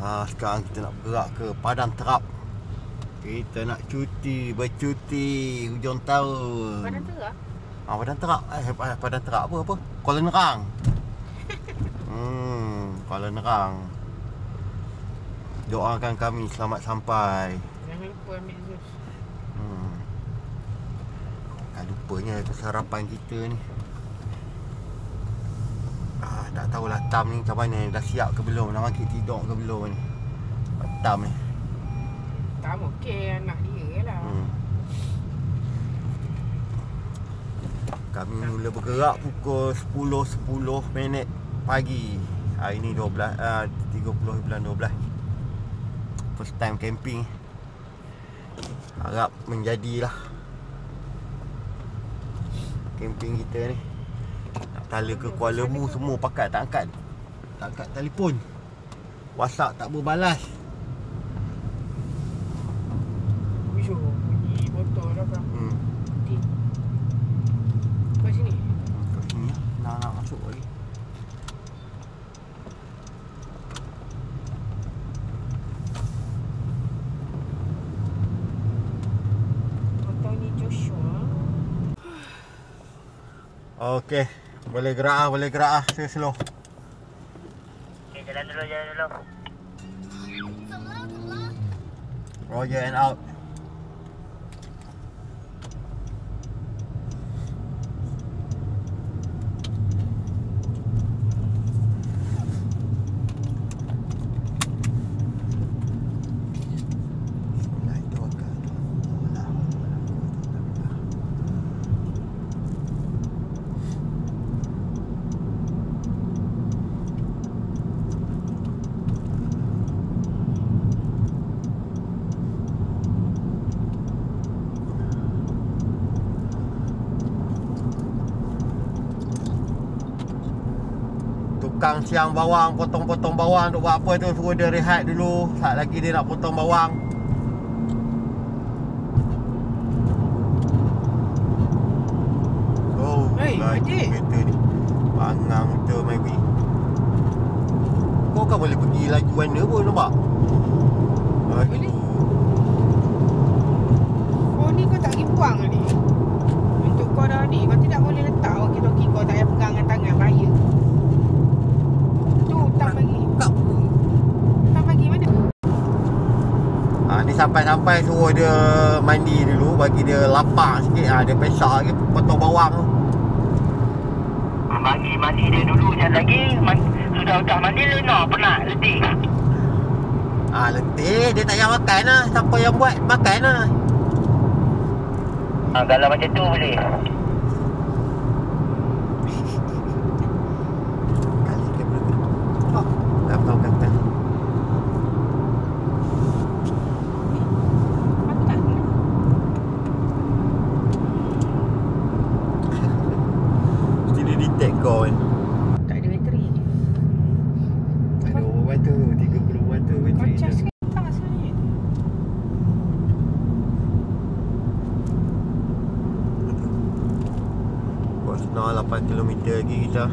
Sekarang kita nak bergerak ke Padang Terap. Kita nak bercuti hujung tahun. Padang Terap? Padang Terap. Padang Terap apa? Kuala Nerang. Kuala Nerang. Doakan kami selamat sampai. Jangan lupa ambil jus. Tak lupanya sarapan kita ni. Tak tahulah Tam ni macam mana, dah siap ke belum, nak bangkit tidur ke belum ni Tam ni. Tam okey, anak dia lah. Kami mula bergerak pukul 10.10 pagi. Hari ni 30 bulan 12. First time camping. Harap menjadilah camping kita ni. Nak tala ke Kuala Mu semua pakat tak angkat telefon. WhatsApp tak berbalas. Uish, bunyi botol dah bang. Kat sini? Kat sini lah. Nak masuk lagi. Botol ni Joshua. Okey, boleh gerak ah, slow. Okay, jalan dulu. Roger and out. Tukang siang bawang, potong-potong bawang duk buat apa tu, suruh dia rehat dulu. Saat lagi dia nak potong bawang. Oh, hey, adik. Kereta ni bangang betul maybe. Kau kan boleh pergi laju mana pun, nampak? Boleh. Oh ni kau tak pergi buang ni. Untuk kau dah ni, kau tidak boleh letak okey-okey kau tak payah pegang dengan tangan, bahaya. Tak bagi mana? Ni sampai suruh dia mandi dulu, bagi dia lapar sikit. Dia pesak lagi potong bawang tu. Bagi mandi dia dulu sekejap lagi. Sudah mandi lenok, penat, letih. Letih, dia tak payah makan lah. Siapa yang buat, makan lah. Kalau macam tu boleh. Kali ke berapa? Tak tahu kata. Aku tak ada. Mesti dia detect kau kan. Tak ada bateri. Ada berapa tu? 30 watt tu bateri Kau charge tu. ke tak sebenarnya? Buat senang 8 km lagi kita.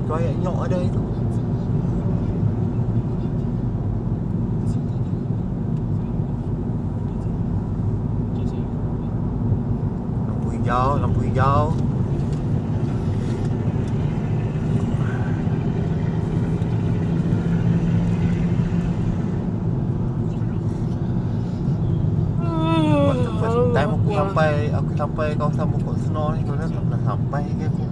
Tu ayat nyok ada itu. Lampu hijau. Time aku sampai kawasan Pokok Senor ni, kau dah tak pernah sampai ke aku.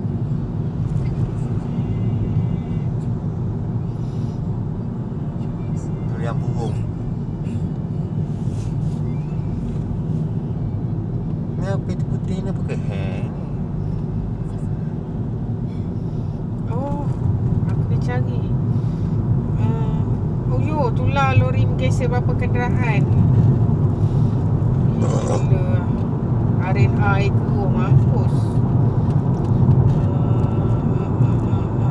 Durian burung. Ni apa putih ni, apa ke hair ni? Oh, aku dah cari. Oh yo, tular lori menggeser berapa kenderaan. Gila. RNA aku mampus.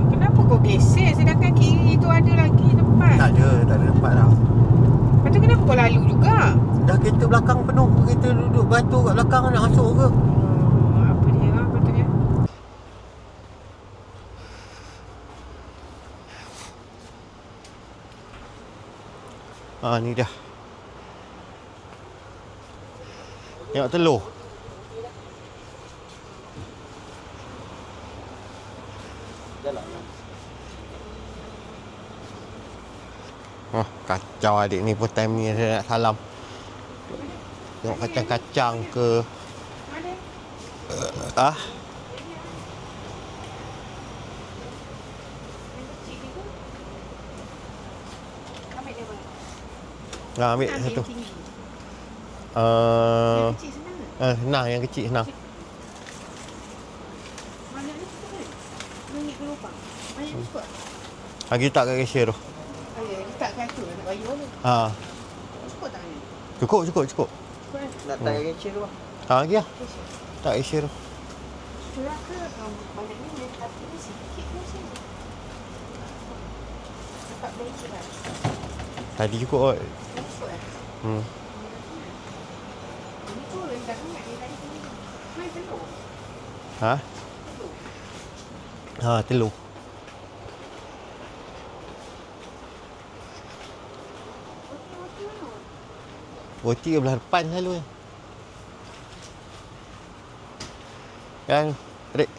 Kenapa kau geser sedangkan kiri tu ada lagi tempat? Tak ada tempat dah. Lepas tu kenapa kau lalu juga? Dah kereta belakang penuh. Kereta duduk batu kat belakang nak masuk ke? Apa dia lah patutnya? Ni dah. Tengok telur. Kacau adik ni pun time ni dia nak salam. Tengok kacang-kacang ke. Ada. Ambil dia bang. Ambil satu. Tinggi. Uh, Kecil senang. senang, yang kecil senang. Mana ni cukup kan? RM2 per lubang. Banyak cukup. Lagi tak kat cashier tu. Letak kat tu nak bagi orang. Cukup tak ni? Cukup. Cukup kan? Nak tak yang kecil tu bang? Lagi lah. Tak cashier tu. Curah ke banyak ni dia tapi ni sikit pun sini. Dapat beli lah. Tadi cukup kot. Cukup eh? Ini tu rendah sangat ni tadi ni. Main telur. Telur. Roti belah depan selalu kan. Kan, adik.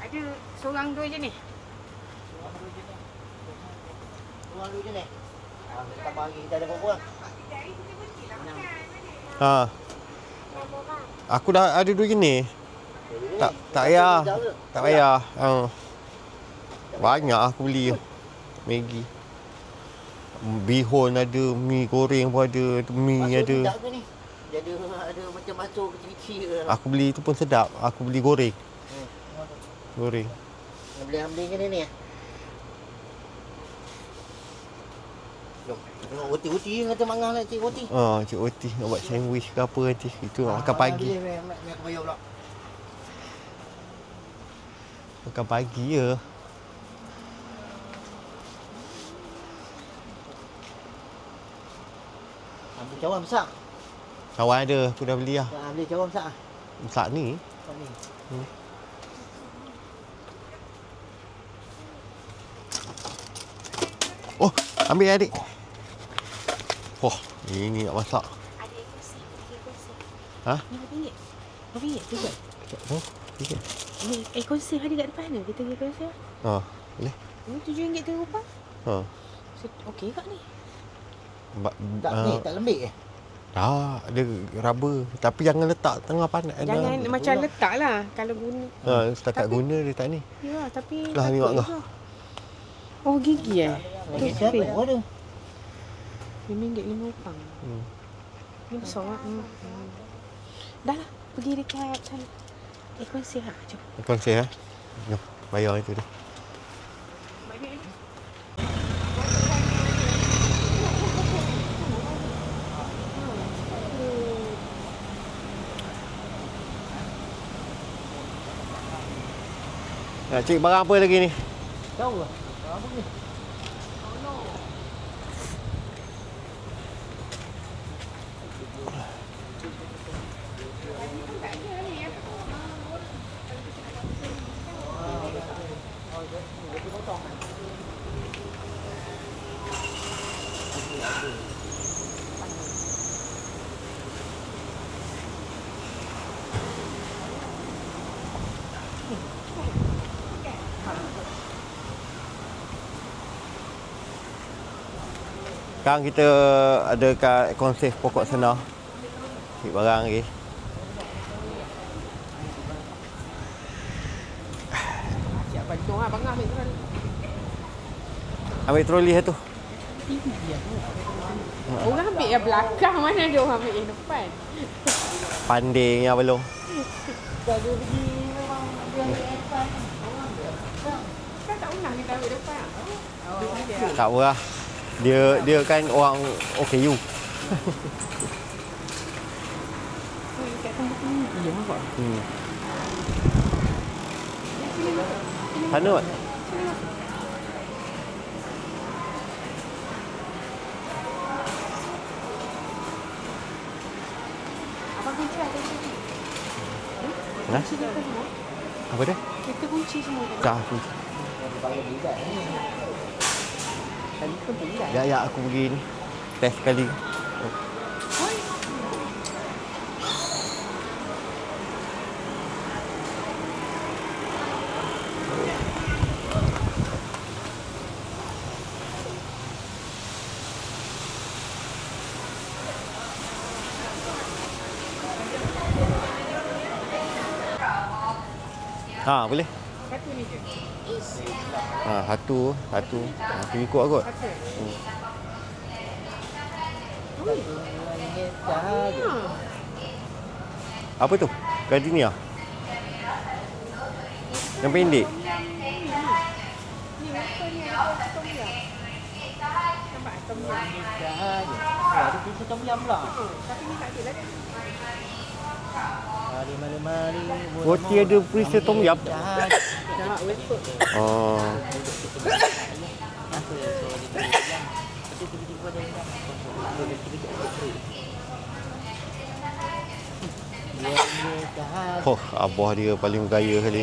Ada seorang dua je ni. Orang dulu je ni. Tak bagi kita ada berapa orang? Aku dah ada 2 jenis. Tak payah. Tak payah. Banyak aku beli. Maggi. Bihun ada, mi goreng pun ada, mi Masuk ada. sedap ke ni? Dia ada macam masuk kecil-kecil ke? Aku beli tu pun sedap. Aku beli goreng. Goreng. Nak beli ke ni? Jom. Tengok roti-roti kata mangah nak cik roti. Cik roti nak buat sandwich ke apa nanti. Itu nak makan pagi. Nak bayar pula. Makan pagi je. Ambil cawan besar. Kawan ada, aku dah beli lah. Ambil cawan besar. Besar ni. Ni. Oh, ambil adik. Wah, ini nak masak. Ada kursi. Ha? Ni RM5. RM5 tu kan? Oh, sikit. Ni konsep ada kat depan ni. Kita pergi konsep. Boleh. Ni RM7 tu rupa. Okey kat ni. Tak lembik ke? Ada rubber. Tapi jangan letak tengah panas. Jangan macam letak lah. Kalau guna. Setakat Tapi- guna dia tak ni. Ya, tapi Lah, ni mak takut kau. juga. Oh, gigi eh? Lagi siapa ada? RM5.5. Ni besar lah. Dah lah. Pergi dekat sana. Konsep lah. Jom. Konsep Jom, bayar itu dia. Nak cik barang apa lagi ni? Tahu lah. Apa ni? Sekarang kita ada kat konsep pokok senar. Cik barang lagi. Siap bantu lah. Bangga ambil tu. Ambil troli satu. Orang ambil yang belakang. Mana ada orang ambil yang depan. Pandai yang belum. Dah dia pergi memang dia ambil depan. Kan tak pernah kita ambil depan. Oh, Tak apa lah. Dia kan orang OKU. kat tempat ni. Ya, apa? Sana kot. Ha? Kunci dia semua. Apa dia? Kereta kunci semua tadi. Tak. Tadi pun tak. Ya, aku pergi ni. Test sekali. Ha, boleh. Satu ni je. Ha, satu. Satu ikut aku. Satu. Apa tu? Gardenia. Yang pendek. Ni rasa ni ada tom yum. Nampak tom yum. Ada kisah tom yum pula. Tapi ni tak ada lah. Mari. Roti ada perisa tom yum. Tak, wafer. Oh. Oh, abah dia paling bergaya kali.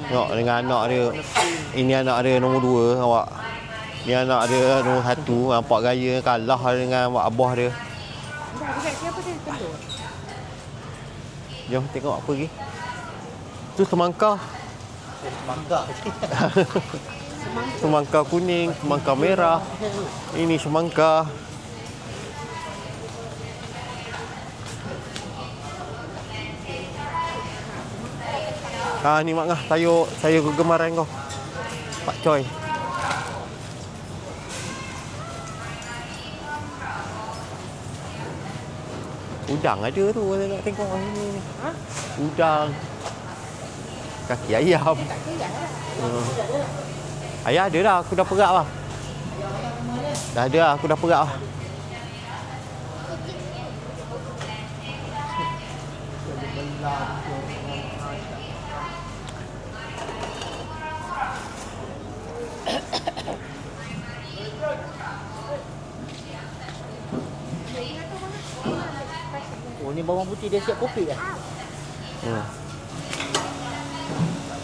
Tengok dengan anak dia. Ini anak dia nombor 2 awak. Ni anak dia nombor 1. Nampak gaya kalah dengan abah dia. Dah, dekat siapa dia telur? Jom tengok apa lagi. Tu semangka. Semangka kuning, semangka merah. Ini semangka. Ni Mak Ngah, sayur kegemaran kau. Pak Coy. Udang ada tu, kita nak tengok ni. Ha? Udang. Kaki ayam. Tak kira lah. Ayah ada dah, aku dah perak lah. Dah ada lah, aku dah perak lah. Oh, ni bawang putih dia siap kopi kan?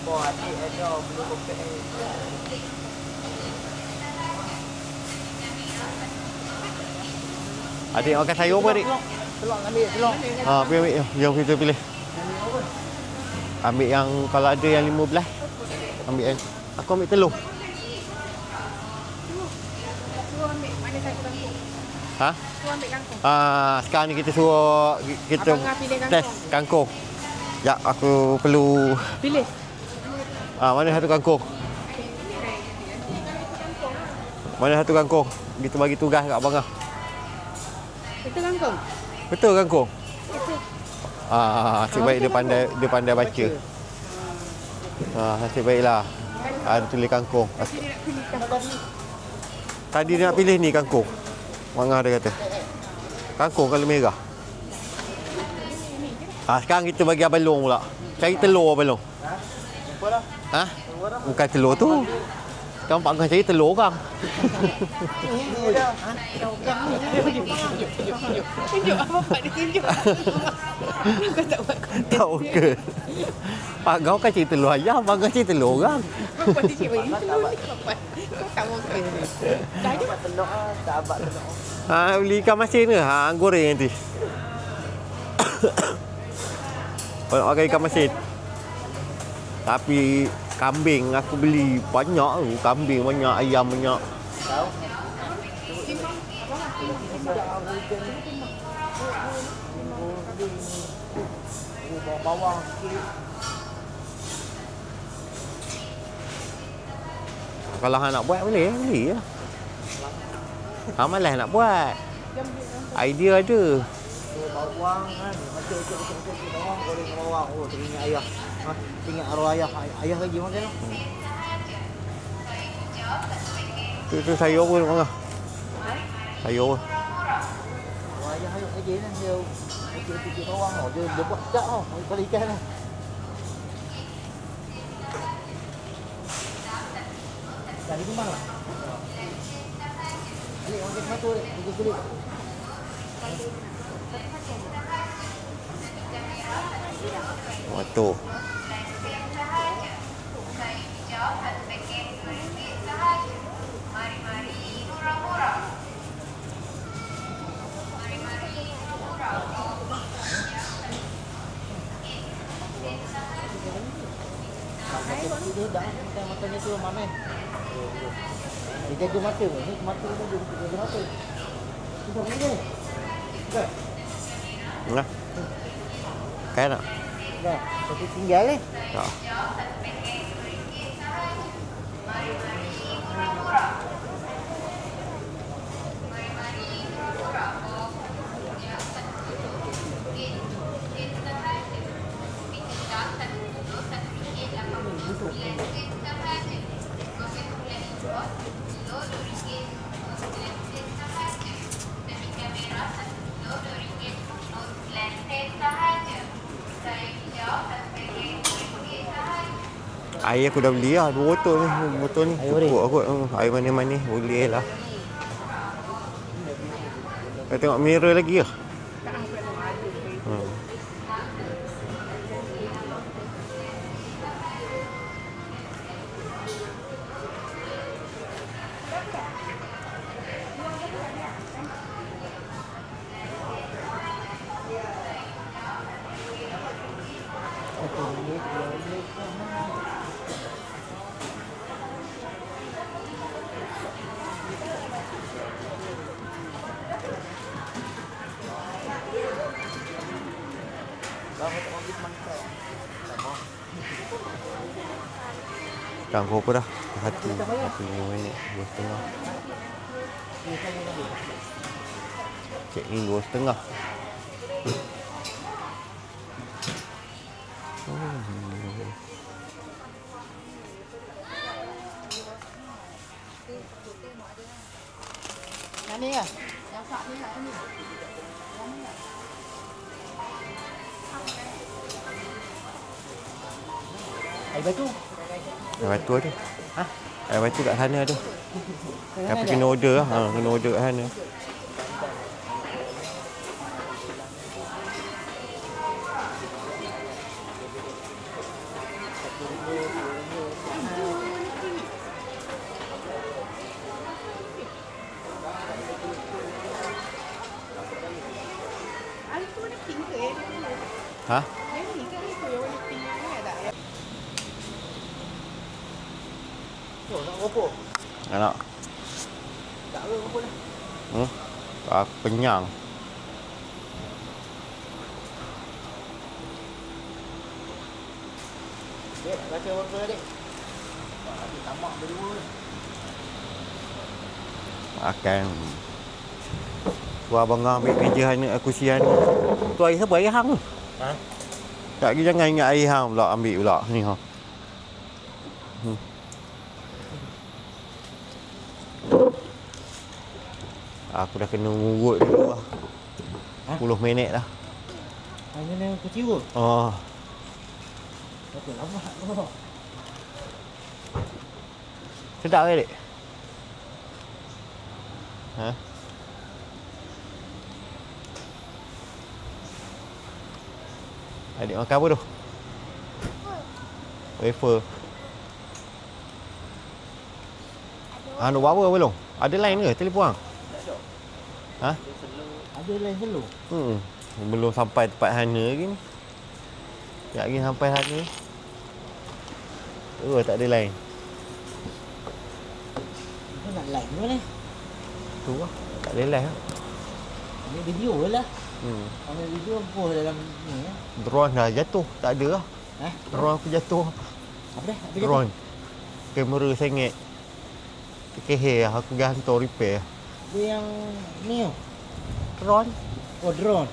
Oh, adik ada belum kopi. Adik makan sayur apa adik? Telur ambil telur. Ambil. Jom kita pilih. Ambil yang kalau ada yang 15. Ambil yang aku ambil telur. Suruh ambil mana satu kangkung. Ha? Suruh ambil kangkung. Sekarang ni kita suruh kita Abang Ngah pilih kangkung. test kangkung. Ya, aku perlu Pilih. mana satu kangkung? Mana satu kangkung? Kita bagi tugas kat Abang Ngah. Itu kangkung. Betul kangkung? Betul. Nasib baik dia pandai baca. Nasib baiklah. Ada tulis kangkung. Tapi dia nak pilih kangkung. Tadi dia nak pilih ni kangkung. Mak Ngah dia kata. Kangkung kalau merah. Sekarang kita bagi abang long pula. Cari telur abang long. Ha? Bukan telur tu. Sekarang Pak Ngah cari telur orang. Tunjuk apa Pak dia tunjuk. Kau tak buat konten. Tak ke? Pak Ngah kan cari telur ayam, Pak Ngah cari telur orang. Apa dia cakap ini telur ni kapan? Kau tak mau ke? Dah je. Telur tak abad telur. Beli ikan masin ke? Goreng nanti. Kalau nak makan ikan masin. Tapi kambing aku beli banyak tu. Kambing banyak, ayam banyak. Tahu? Bawang sikit. Kalau hang nak buat boleh, beli lah. Hang malas nak buat. Idea ada. Bawang kan. Macam bawang, goreng bawang. Oh, teringat ayah. Teringat arwah ayah. Ayah lagi makan tu. Tu sayur pun Mak Ngah. Sayur pun. Ayah lagi ni dia kecil bawang tu. Dia buat sedap tau. Kalau ikan lah. Dah dikembang lah. Alik makan tomato ni. Kulit. Motor. Dia dah matanya tu mana? Dia jaga mata ke? Ni mata dia jaga mata. Kita boleh. Okey. Nah. Kan tak? Dah, tapi tinggal ni. Tak. Air aku dah beli lah 2 botol ni. Botol ni Air cukup aku. Air manis-manis boleh lah. Kau tengok mirror lagi ke? Sekarang pukul apa dah? 1 minit 2.30. Check in 2.30. Yang ni lah. Yang sak ni kat sini. Air batu. Air batu ada. Ha? Air batu kat sana ada. Tapi kena order lah. Kena order kat sana. Air tu warna pink ke? Ha? Yang ni ke air tu yang warna pink yang ni ada? Oh, nak apa? Anak. Tak apa dah. Aku kenyang. Dek, baca order dek. Nanti tamak berdua. Makan. Tu abang ambil meja hana kursi hana. Tu air siapa? Air hang ke? Ha? Tak lagi jangan ingat air hang pula ambil pula ni ha. Aku dah kena ngurut dulu lah. 10 minit dah. Hanya yang kecil. Oh. Betul lama. Sedap ke dek? Ha? Adik makan apa tu? Wafer. Nak buat apa belum? Ada line ke telefon hang? Ha? Ada lain selalu. Belum sampai tempat hana lagi ni. Sekejap lagi sampai hana. Tak ada line. Kau nak live ke mana? Tu lah. Tak ada line lah. Ambil video je lah. Ambil video post dalam ni ya. Drone dah jatuh. Tak ada lah. Ha? Drone aku jatuh. Apa dah? Apa Drone. Kamera sengit. Keheh aku pergi hantar repair. Dia yang ni oh. Drone. Oh drone.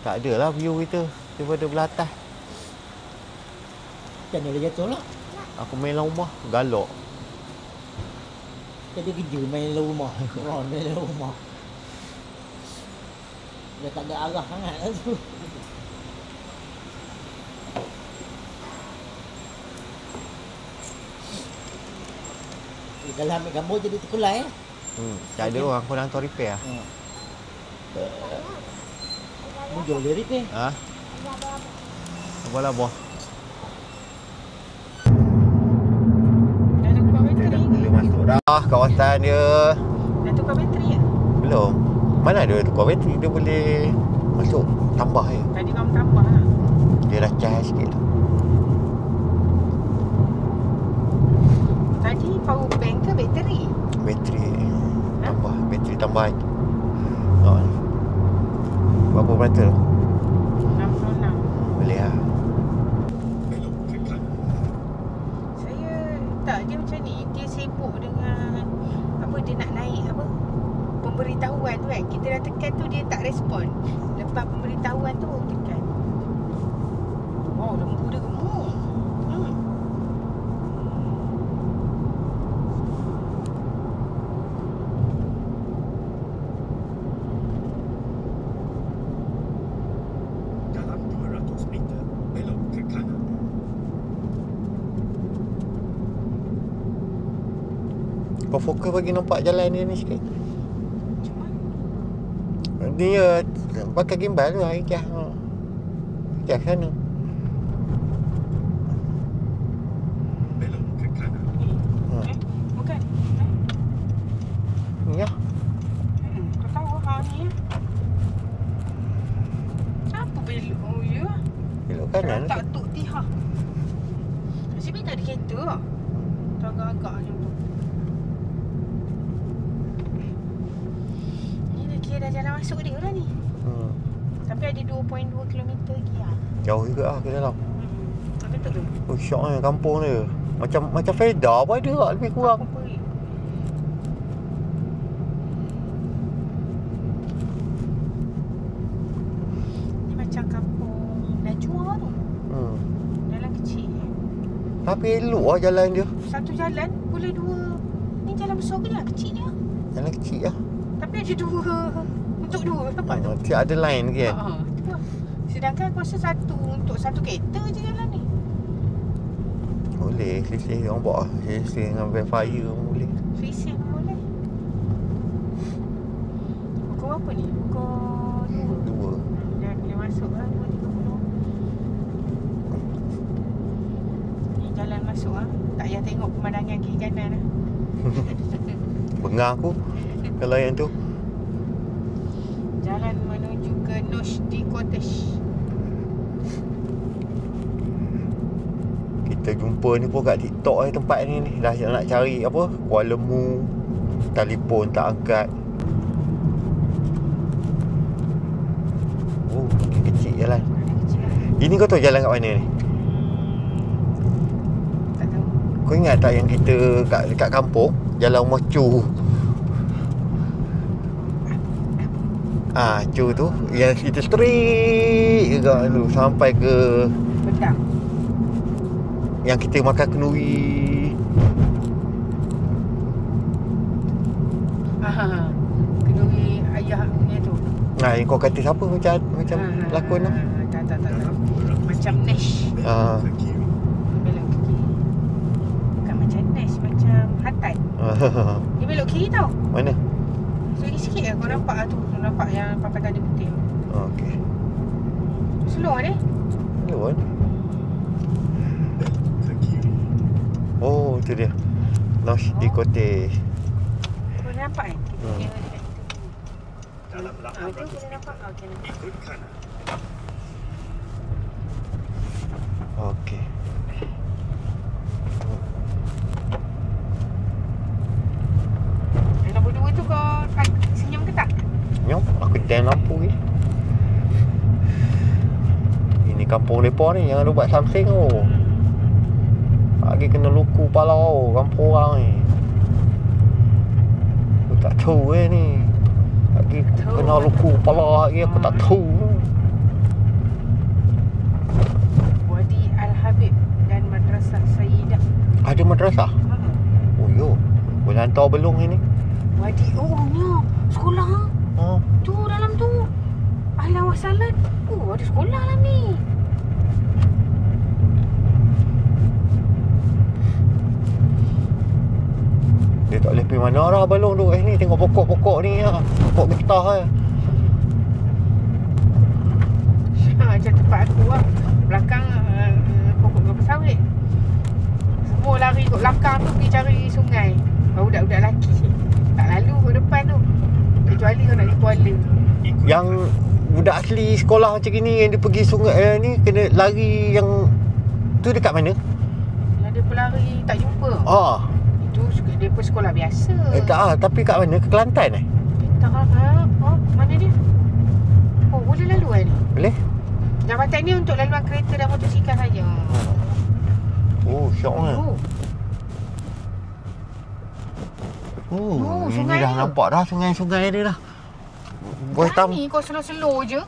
Tak ada lah view kita daripada belah atas. Macam mana dia jatuh lah? Aku main dalam rumah. Galak. Dia kerja main dalam rumah. Drone main dalam rumah. Dia tak ada arah sangat lah tu. Kalau ambil gambar jadi terkulai ya. Tak ada orang. Aku dah hantar repair lah. Muncul lirik ni. Ha? Bola boh. Dah tukar bateri ke? Boleh masuk dah kawasan dia. Dah tukar bateri ke? Belum. Mana ada tukar bateri, dia boleh masuk tambah je. Tadi kamu tambah lah. Dia dah charge sikit tu. Tadi power bank ke bateri? Bateri Ha? tambah, bateri tambahan. Oh, ni. Berapa peratus tu? 66. Boleh lah. Saya tak, dia macam ni. Dia sibuk dengan apa, dia nak naik apa, pemberitahuan tu kan. Kita dah tekan tu dia tak respon. Lepas pemberitahuan tu tekan. Wow, lembu dia gemuk. Dalam 200 meter, belok ke kanan. Kau fokus bagi nampak jalan dia ni sikit. Cuma Dia pakai gimbal tu hari kia. Kia sana. Belok ke kanan. bukan. Ya. Kau tahu hal ni. Apa belok? Oh ya. Belok kanan. Tak tuk tiha. Nasib baik tak ada kereta. Tak agak-agak macam tu. Ni dah kira dah jalan masuk dia lah ni. Tapi ada 2.2 km lagi lah. Jauh juga lah ke dalam. Tak betul tu? Oh, syoknya kampung dia. Macam Feda pun ada tak lebih kurang. Apa ni? Ni macam kampung Najwa tu. Jalan kecil. Tapi elok lah jalan dia. Satu jalan boleh dua. Ni jalan besar ke jalan kecil ni lah. Jalan kecil lah. Tapi ada dua. Untuk dua. Nampak tak? Tiap ada line ke kan? Tu lah. Sedangkan aku rasa satu untuk satu kereta je jalan ni. Boleh, selisih orang buat lah. Selisih dengan van fire pun boleh. Selisih pun boleh. Pukul berapa ni? Pukul 2. 2. Dah boleh masuk lah 2.30. Ni jalan masuk lah. Tak payah tengok pemandangan kiri kanan lah. Bengar aku kalau yang tu. Jalan menuju ke Noshdi Cottage. Kita jumpa ni pun kat TikTok ni tempat ni. Dah nak cari apa? Kuala Lembu. Telefon tak angkat. Oh, kecil jalan. Kecil lah. Ini kau tahu jalan kat mana ni? Tak tahu. Kau ingat tak yang kita dekat kampung? Jalan Mocu. Cu tu. Yang kita straight juga tu. Sampai ke Petang. yang kita makan kenduri. Kenduri ayah punya tu. Yang kau kata siapa macam pelakon tu? Tak. Macam Nash. Belok ke kiri. Belok ke kiri. Bukan macam Nash, macam Hatan. Dia belok kiri tau. Mana? Lagi sikit lah kau nampak lah tu. Kau nampak yang papan tanda putih. Okey. Slow lah dia. Lewat. Belok ke kiri. Oh, tu dia. Noshdi Cottage. Kau boleh nampak kan? Kita punya dekat kita. Dalam Tu 800 boleh nampak. meter, Okey nampak. ikut kanan. Okey. Yang nombor 2 tu kau senyum ke tak? Nyom, aku dan lampu ni. Ini kampung mereka ni yang ada buat something tu. Lagi kena luku pala kampung orang ni. Aku tak tahu ni. Lagi Tahu. kena luku pala lagi aku tak tahu. Wadi Al-Habib dan Madrasah Sayyidah. Ada madrasah? Oh yo. Boleh hantar belung ini. Wadi, oh ni sekolah. Oh. Tu dalam tu. Ahlan wa sahlan. Oh, ada sekolah lah ni. Dia tak boleh pergi mana dah balong tu. Ni tengok pokok-pokok ni lah. Pokok getah lah. tempat aku lah. Belakang pokok kelapa sawit. Semua lari kat belakang tu pergi cari sungai. Budak-budak lelaki tak lalu kat depan tu. Kecuali kau nak pergi Kuala. Yang budak asli sekolah macam ni yang dia pergi sungai ni kena lari yang tu dekat mana? Yang dia pelari tak jumpa. Itu dia pun sekolah biasa. Tak, tapi kat mana? Ke Kelantan eh? Tak mana dia? Oh, boleh lalu kan ni? Boleh? Jambatan ni untuk laluan kereta dan motosikal saja. Oh, syoknya. Ini sungai dah tu. nampak dah sungai-sungai dia dah. Boy Tam. Ni kau slow-slow je.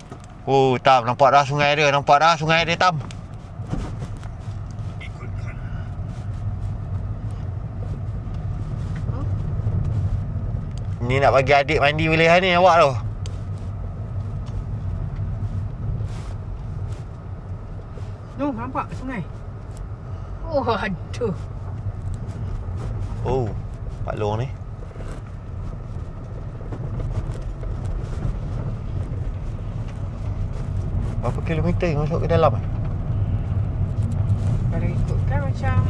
Oh, Tam, nampak dah sungai dia. Nampak dah sungai dia, Tam. Ikut kanan. Ni nak bagi adik mandi boleh ni awak tu. Tu, nampak sungai. Oh, aduh. Oh, Pak Long ni. Berapa kilometer masuk ke dalam? Kalau ikutkan macam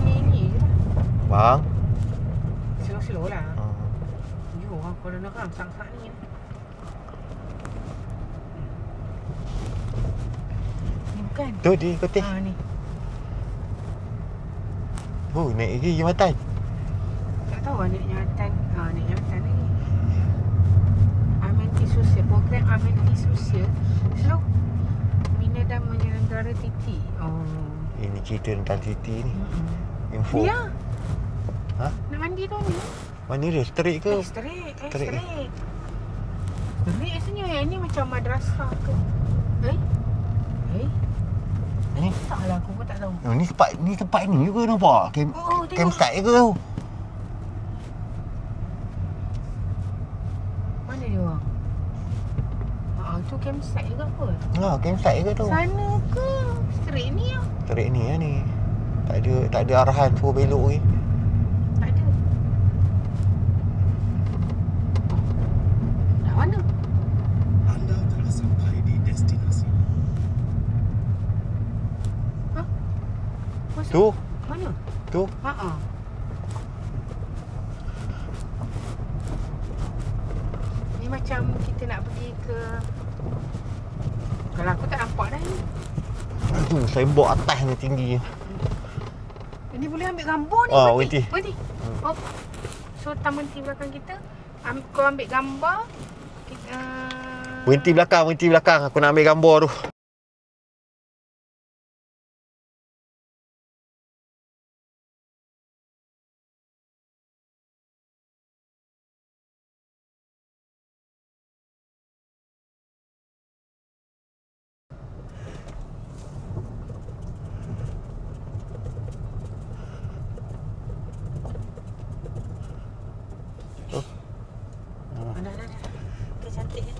ni je lah. Bang. Slow-slow lah. Yo, kalau nak sang-sang ni. Ni bukan. Tu di koteh. Ni. Oh, naik lagi jambatan. Tak tahu lah naik jambatan. Naik jambatan ni. Ameniti sosial. Program ameniti sosial. Slow. Mina dan menyelenggara titik. Oh. Ini cerita tentang Siti ni. Info. Dia. Ha? Nak mandi tu ni. Mana dia? Straight ke? Straight. Straight. Straight rasanya. Yang ni macam madrasah ke? Ni? Taklah, aku pun tak tahu. Oh, ni tempat ni juga nampak. Tengok. Campsite ke tu? Mana dia orang? Tu campsite ke apa? Campsite ke tu? Sana ke? Straight ni lah. Straight ni lah ni. Tak ada arahan suruh belok ni. Tak ada. Dah mana? Anda telah sampai di destinasi. Masuk? Tu. Mana? Tu. Ni macam kita nak pergi ke... Kalau aku tak nampak dah ni. Sembok atas ni tinggi. Ini boleh ambil gambar ni. Berhenti. Oh. So, taman T belakang kita. Kau ambil gambar. Berhenti belakang. Aku nak ambil gambar tu. Dah. Cantik kan?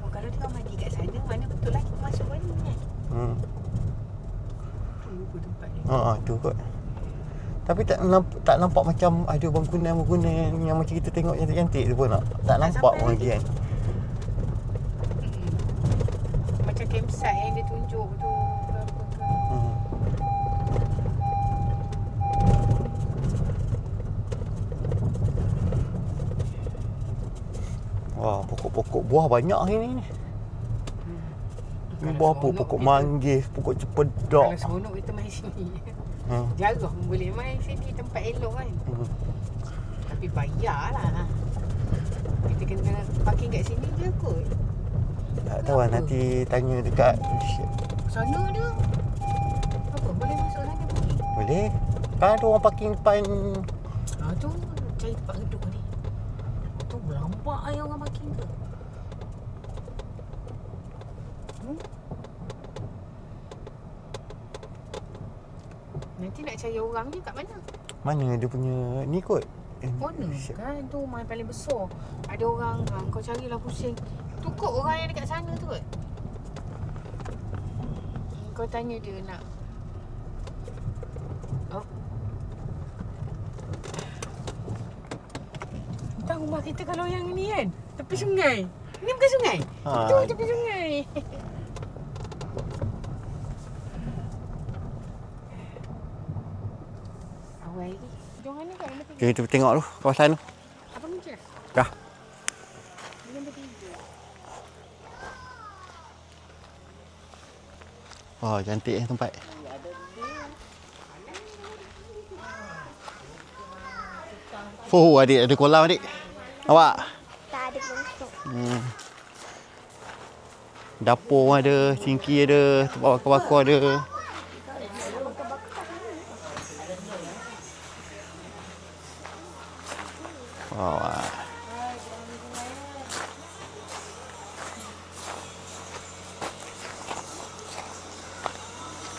Oh, kalau dia mandi kat sana, mana betul lah kita masuk mana kan? Tu tempat dia. Tu kot. Tapi tak nampak macam ada bangunan yang macam kita tengok cantik-cantik tu pun tak nampak pun lagi kan. Macam campsite yang dia tunjuk tu. Wah, pokok-pokok buah banyak hari ni. Ni buah apa? Pokok manggis, pokok cempedak. Kalau seronok kita main sini. Jarah pun boleh main sini, tempat elok kan. Tapi bayarlah. Kita kena parking kat sini je kot. Tak tahu lah, nanti tanya dekat sana dia. Apa? Boleh masuk sana parking? Boleh. Kan ada orang parking depan. Tu cari tempat duduk ni. Tu lambat ayah orang parking tu. Nanti nak cari orang ni kat mana? Mana dia punya ni kot. Mana kan tu main paling besar. Ada orang kau carilah pusing. Tu kot orang yang dekat sana tu kot. Kau tanya dia nak. Entah rumah kita kalau yang ni kan, tepi sungai. Ni bukan sungai. Ha. Itu tepi sungai. Awal lagi. Jom mana kau nombor 3? Okay, kita tengok tu kawasan tu. Abang kunci dah? Dah. Dia nombor 3. Oh, cantik tempat. Oh, adik ada kolam adik. Awak? Tak ada bongkok. Dapur pun ada, singki ada, tempat bakar-bakar ada. Wah.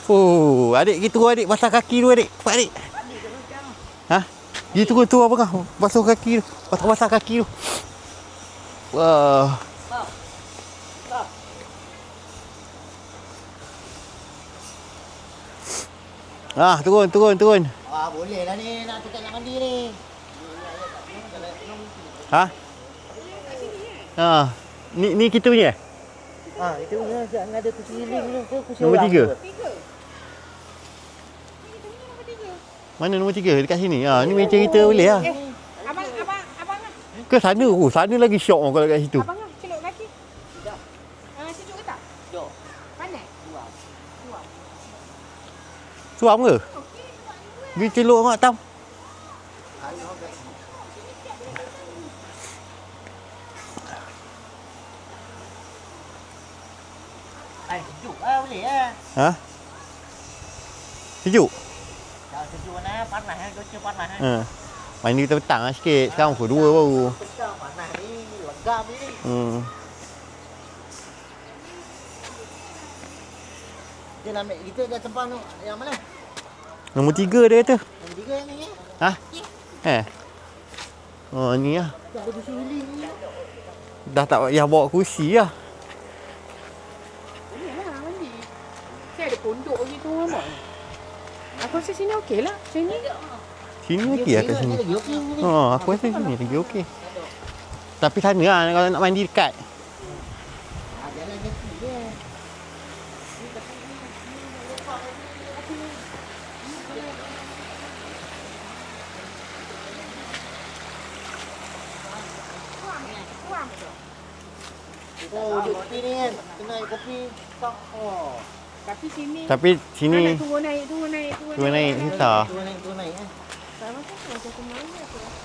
Oh, adik pergi turun adik, basah kaki dulu adik. Cepat adik. Ha? Pergi turun tu apa kau? Basuh kaki tu. Basah kaki tu. Wah. Ah, turun. Ah, boleh lah ni. Nak tukar nak mandi ni. Ha? Ha. Ni kita punya? Ah, itu punya ada kursi liling tu ke kursi Nombor orang 3. tu? Mana nombor 3? Dekat sini. Ha, ni meja kita boleh lah. Abang lah. Ke sana? Oh, sana lagi syok kalau kat situ. Abang lah, celuk kaki. Sejuk ke tak? Jom. Panas? Suam ke? Pergi celuk mak tam. Air sejuk lah boleh lah. Ha? Sejuk? Kalau sejuk mana panas kan, cuaca panas kan. Ha. Mandi kita petang lah sikit. Sekarang pukul 2 baru. Petang panas ni, legam ni. Dia nak ambil kita dah tempah tu. Yang mana? Nombor 3 dia kata. Nombor 3 yang ni ya. Ha? Oh, ni lah. Tak ada kursi liling ni. Dah tak payah bawa kursi lah. Yalah, mandi. Saya ada pondok gitu abang. Aku rasa sini okey lah. Sini. Sini okey lah kat sini. Lagi okey ni. Oh, aku rasa sini lagi okey. Tapi sana lah kalau nak mandi dekat. Jalan kaki dia. Oh, duduk tepi ni kan. Kena air kopi. Tak. Oh. Tapi sini. Tapi sini Nak turun naik. turun naik susah. Turun naik kan. Tak macam kemana aku rasa.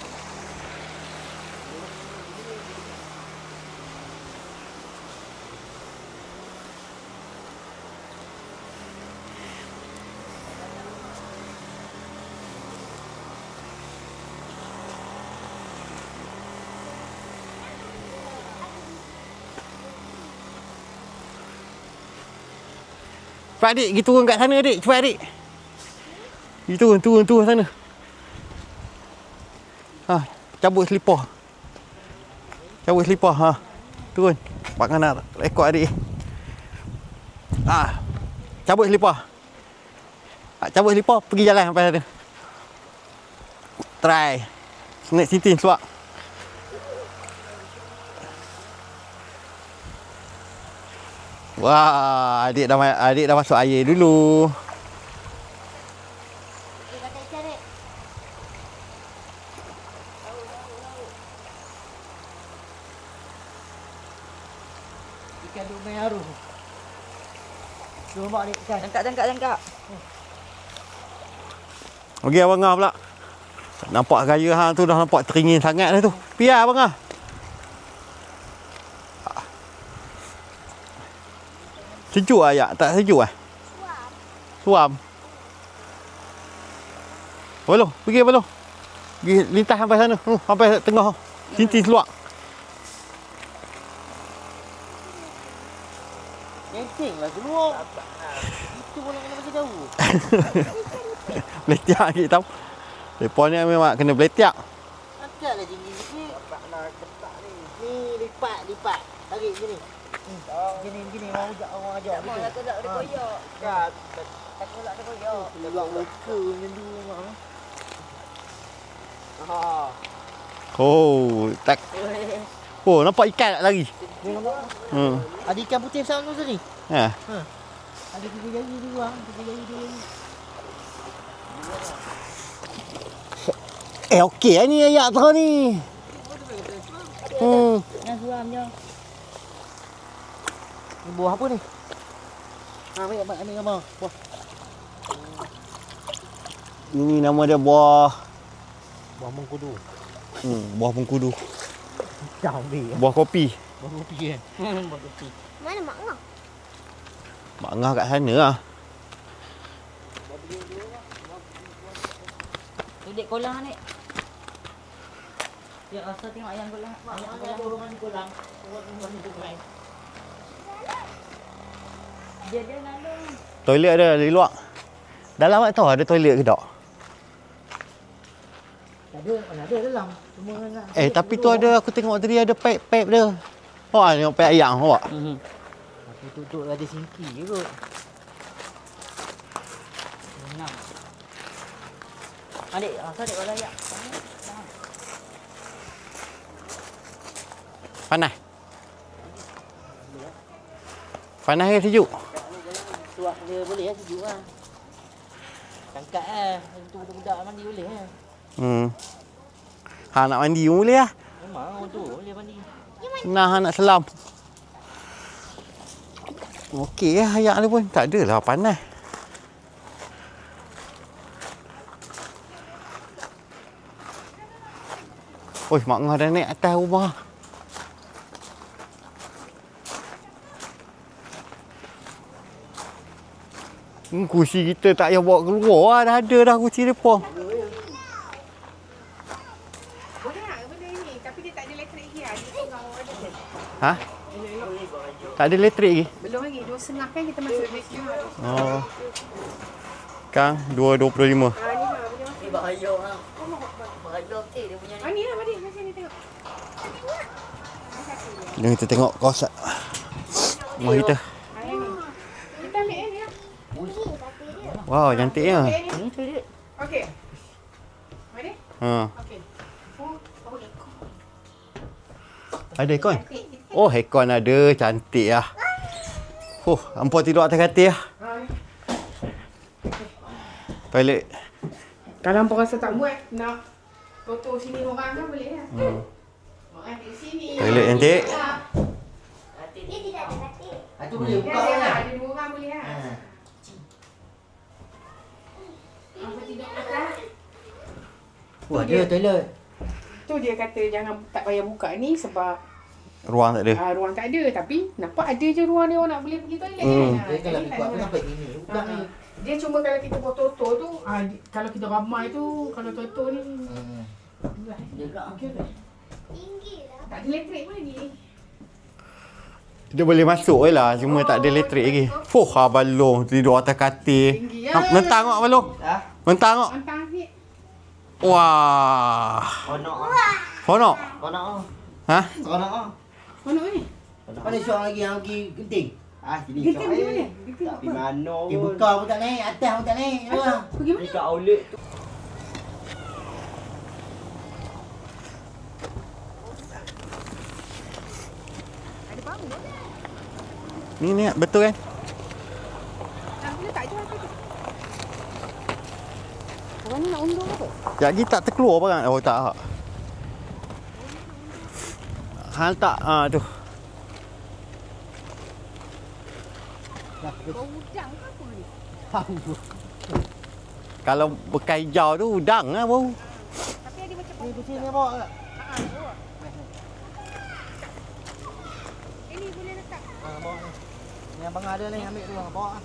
Cepat adik, pergi turun kat sana adik. Cepat adik. Pergi turun sana. Ha, cabut selipar. Ha. Turun. Pak nak rekod adik. Ha. Cabut selipar. Cabut selipar, pergi jalan sampai sana. Try. Naik sitin suak. Wah, adik dah masuk air dulu. Ikan duk main harum. Nampak ni ikan. Jangkak. Okey abang Ngah pula. Nampak gaya hang tu dah nampak teringin sangat dah tu. Piar abang Ngah. Sejuk ayak, tak sejuk ah? Suam. Belum, pergi belum. Pergi lintas sampai sana. Sampai tengah. Cinti seluak. Kencing lah keluar. Itu pun nak kena pergi jauh. Beletiak sikit tau. Lepas ni memang kena beletiak. Angkat lah tinggi sikit. Tak nak ketak ni. Ni lipat. Tarik sini. Gini orang ajak betul. Tak nak ada koyak. Tak. Tak nak ada koyak. Tegak muka macam tu memang. Oh, tak. Oh, nampak ikan nak lari. Ni nampak. Ada ikan putih besar tu ni. Ha. Ada 3 jari di luar, 3 jari dia. Okey lah ni ayak terang ni. Nah, suram je. Ni buah apa ni? Ambil gambar. Buah. Ini nama dia buah Mengkudu. buah mengkudu. Dah ambil. Buah kopi. Buah kopi kan. Buah kopi. Mana mak ngah? Mak Ngah kat sana lah. Tu dek kolang ni. Ya, asal tengok ayam kolang. Ayam kolang. Dia ngandung. Toilet ada di luar. Dalam tak tahu ada toilet ke tak? Ada dalam. Cuma nak. Tapi tu ada, aku tengok tadi ada paip dia. Awak tengok paip ayam awak. Aku tutup ada sinki je kot. Senang. Adik, asal dek kolang ayak. Panas. Panas ke sejuk? Tuak dia boleh lah sejuk lah. Tangkat lah. Untuk budak-budak mandi boleh lah. Nak mandi pun boleh lah. Memang orang tu boleh mandi. Nak selam. Okey lah ayak dia pun. Tak adalah panas. Oi, Mak Ngah dah naik atas rumah. Kursi kita tak payah bawa keluar lah. Dah ada dah kursi mereka. Boleh tak benda ni? Tapi dia tak ada elektrik lagi lah. Dia tengah ada ke? Ha? Tak ada elektrik lagi? Belum lagi. 2.5 kan kita masuk elektrik. Oh. Kang 2.25. Ni lah. Ni bahaya lah. Bahaya okey dia punya ni. Ni lah Madi. Macam ni tengok. Jom kita tengok kawasan rumah kita. Ni. Kita ambil ni lah. Wow, cantiknya. Ni toilet. Okey. Madi? Ha. Okey. Ada aircon? Oh, aircon ada. Cantik lah. Hampa tidur atas katil lah. Toilet. Kalau hampa rasa tak muat, nak foto sini orang kan boleh lah. Orang di sini. Toilet cantik. Dia tidak ada katil. Itu boleh buka Ada lah. ada 2 orang boleh lah. Hampa tidur atas. Ada toilet. Tu dia kata jangan tak payah buka ni sebab Ruang tak ada. ruang tak ada. Tapi nampak ada je ruang ni orang nak boleh pergi toilet kan. Dia kalau buka pun sampai sini. Buka ni. Dia cuma kalau kita buat toto tu, kalau kita ramai tu, kalau toto ni Dia gerak okey ke? Tinggi lah. tak ada elektrik pun lagi. Dia boleh masuk je lah. Cuma tak ada elektrik lagi. Balong tidur atas katil. Tinggi lah. Mentang tak balong? Mentang tak? Antang sikit. Wah. Honok? Konak. Ha? Konak. Mana ni? Mana syok lagi yang pergi genting? Sini Kita pergi mana? Kita Di mana buka pun tak naik, atas pun tak naik. pergi mana? Dekat outlet tu. Ada bau ke? Ni betul kan? Bila tak jual tadi. Orang ni nak undur apa? Sekejap lagi tak terkeluar barang. Oh tak. Hal tak tu. Bau udang ke apa ni? Kalau bekas hijau tu udang lah bau. Tapi ada macam bau. Ni kucing ni bawa tak? Ini boleh letak. Bawa ni. Ni abang ada ni, ambil dulu. Bawa.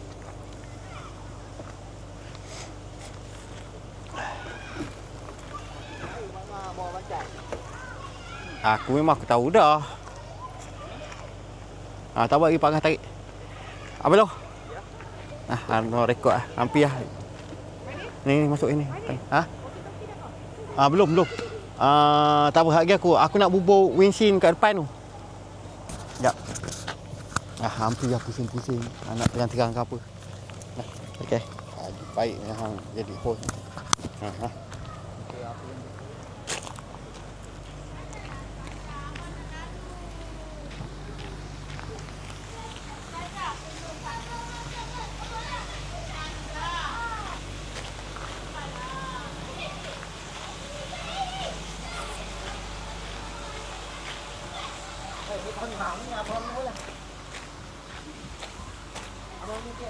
Bawa bancai. Aku memang aku tahu dah. Tak apa lagi Pak Ngah tarik. Apa lo? No rekod ah. Hampir lah. Ni masuk ini. Belum. Tak apa lagi aku. Aku nak bubur windshield kat depan tu. Sekejap. Hampir lah pusing-pusing. Nak terang-terang ke apa. Okey. Baik hang jadi host. Abang ni faham ni abang ni lah. Abang ni dia.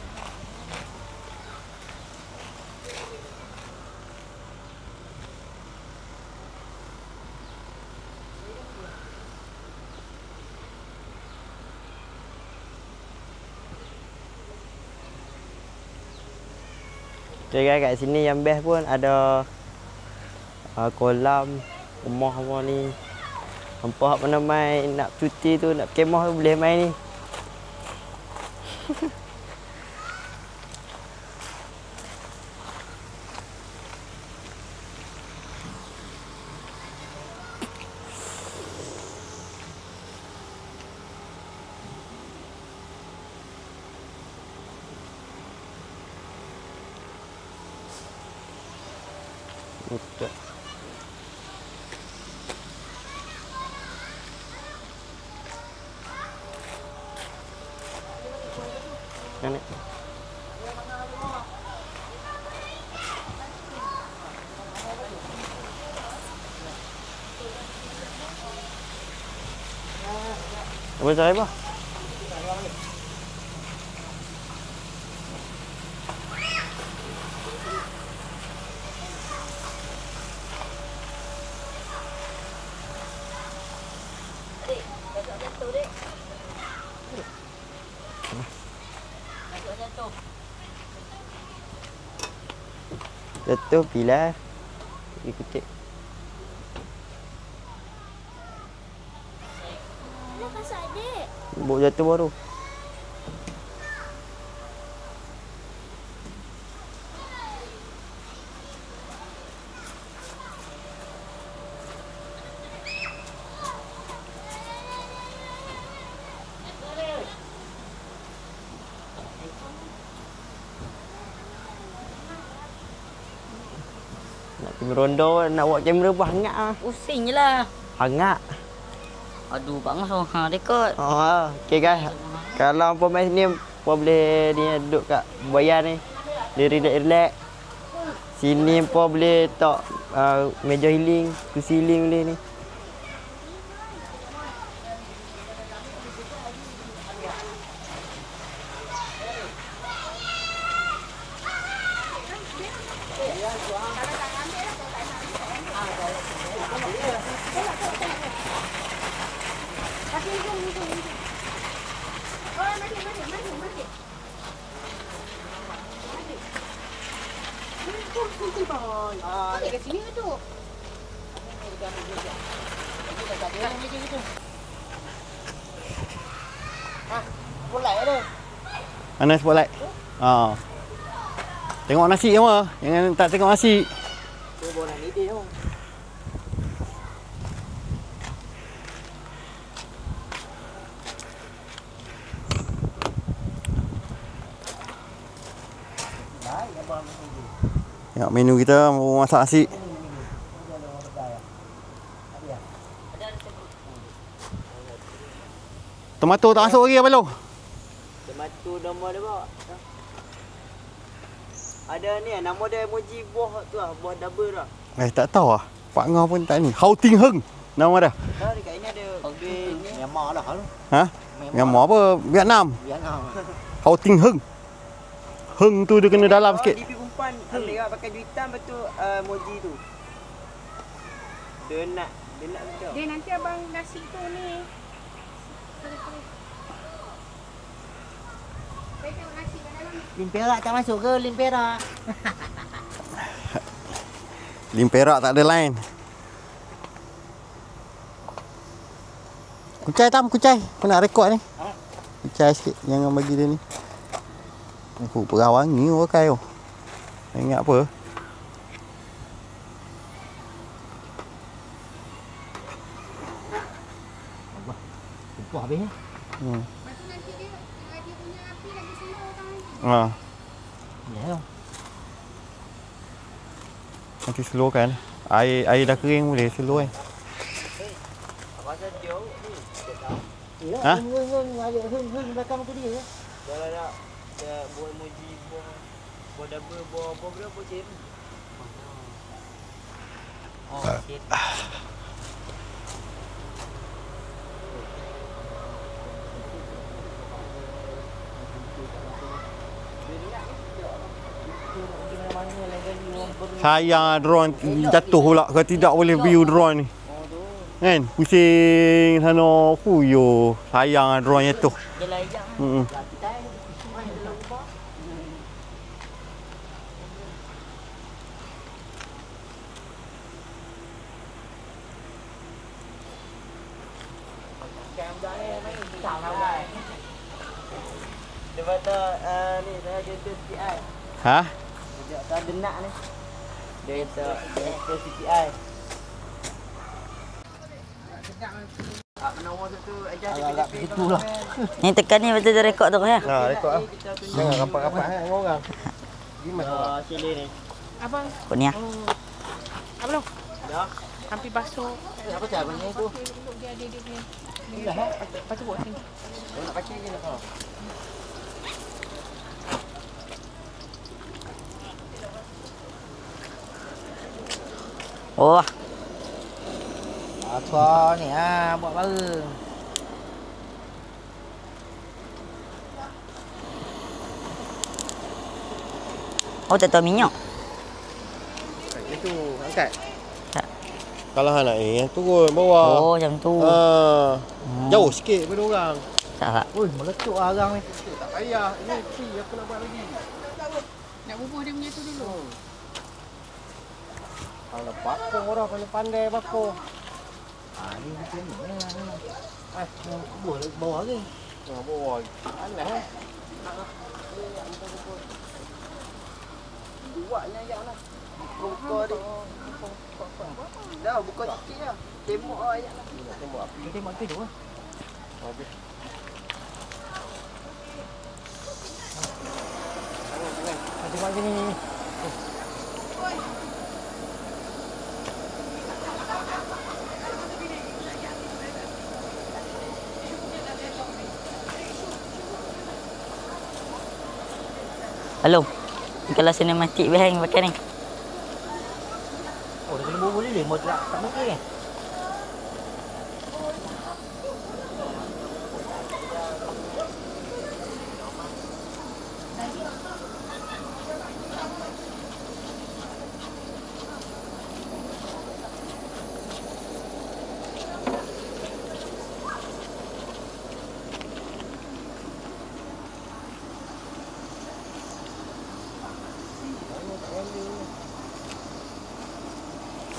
Okay guys, kat sini yang best pun ada kolam, rumah apa ni. Hampa hak pernah main nak cuti tu, nak kemah tu boleh main ni. Betul. Kan? Apa cari apa? Jatuh pilar. Ikuti. Mana kasut adik? Bawa jatuh baru. Rondo nak buat kamera pun hangat ah. Pusing je lah. Hangat. Aduh, bangang so. Ha, rekod. Okey guys. Kalau hangpa main sini hangpa boleh ni duduk kat buayan ni. Dia relax. Sini hangpa boleh letak meja healing, kursi healing boleh ni. Kat sini ke tu? Spotlight ada. Mana spotlight? Tengok nasi semua. Jangan tak tengok nasi. Tu bawa nak lidi tu. Tengok menu kita masak nasi. Tomato tak masuk lagi apa belum? Tomato nama dia bawa. Ada ni nama dia emoji buah tu lah, buah double lah. Tak tahu lah. Pak Ngah pun tak ni. Hao Ting Heng nama dia. Tahu dekat ini ada ni. Myanmar lah tu. Ha? Myanmar apa? Vietnam. Vietnam. Hao Ting Heng. Heng tu dia kena dalam sikit. DP perempuan ambil kat pakai juitan betul emoji tu. Dia nak betul. Dia nanti abang nasi tu ni. Saya tengok nasi kat dalam. Lim Perak tak masuk ke Lim Perak? Lim Perak tak ada lain. Kucai tam, kucai. Aku nak rekod ni. Kucai sikit. Jangan bagi dia ni. Aku perah wangi pakai tu. Ingat apa? Kumpul habis ni. Lepas tu nanti dia punya api lagi slow kan. Ya tu. Nanti slow kan. Air dah kering boleh slow kan. Pasal jauh ni. Tak tahu. Ya, Ha? heng belakang muka dia. Dah. Dia buat emoji buah double buah berapa cem? Oh, shit. Sayang drone jatuh pula. Kalau tidak boleh view drone ni. Kan? Pusing sana. Fuyo. Sayang drone jatuh. Dia layak. Daripada ni saya kata CPI. Ha? Dia tak ada nak ni. Dia kata CPI. Agak-agak begitulah. Ni tekan ni betul dia rekod tu ya. Nah, rekod ah. Jangan rapat-rapat dengan orang. Oh, sini ni. Abang, Kau ni ah. abang. Dah. Hampir basuh. Apa cara ni tu? Dia ada dia punya. Dah. Lepas tu buat sini. Nak pakai ke nak? Oh, Apa ni buat barang. oh tak tahu minyak. Itu angkat. Tak. Kalau hang nak ni turun bawah. Oh, macam tu. Jauh sikit daripada orang. Tak. Oi, meletup arang ni. Tak payah. Ini free apa nak buat lagi. Nak bubuh dia punya tu dulu. Kalau bakung orang pandai bakung. Ni macam ni. Buah lagi bawah ni. Bawah. Aneh Buatnya ayam lah. Buka dia. Dah buka sikit lah. Tembok ayam lah. Tembok api. Tembok tu dulu lah. Habis. Tembok sini ni. Halo. Kalau sinematik behang pakai ni. Oh, dah kena boleh le. Mau tak mungkin kan?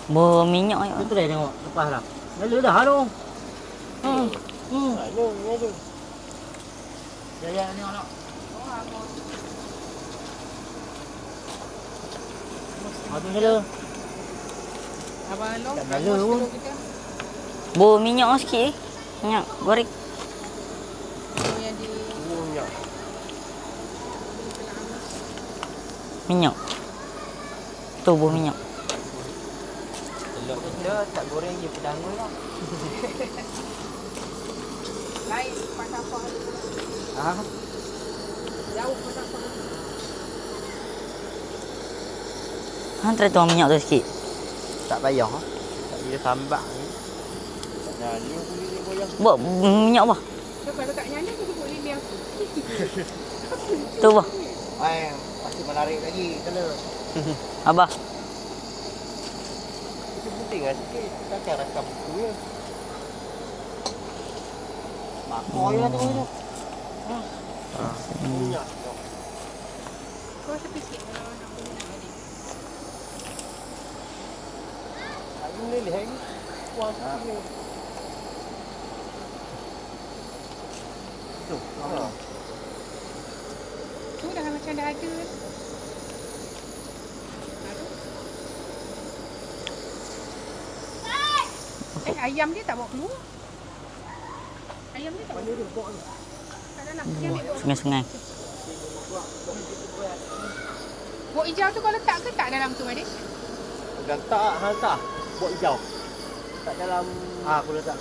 Berminyak ayam. Betul dah tengok. Lepas dah. Nyala dah tu. Ni. Ya tengok nak. Tu nyala. Abang Long, Tak bagus nyala pun. dulu kita. Berminyak sikit eh. Minyak goreng. Oh, yang di Minyak. Minyak. Tu berminyak. Telur kita tak goreng je pedangul lah. lain pasal apa. Jauh pasal apa. Hang try tuang minyak tu sikit. Tak payah. Tak payah sambak ni. Tak nyala kulit dia goyang. Buat minyak apa? So, kalau tak nyala, aku buat lili aku. Tu apa? Pasti menarik lagi kalau. Abah. Itu penting lah sikit. Takkan rakam buku je. Bakar je lah tu. Minyak. Kau tepi sikit kalau nak punya nak adik. Ini boleh lagi. Puan sikit ni. Tu. Tu dah macam dah ada. Ayam dia tak bawa keluar. Ayam dia tak bawa keluar. Tak dalam. Yang dia bawa. Sungai-sungai. Buat hijau tu kau letak ke tak dalam tu, Adik? Dan tak, hantar. Buat hijau. Tak dalam. Aku letak.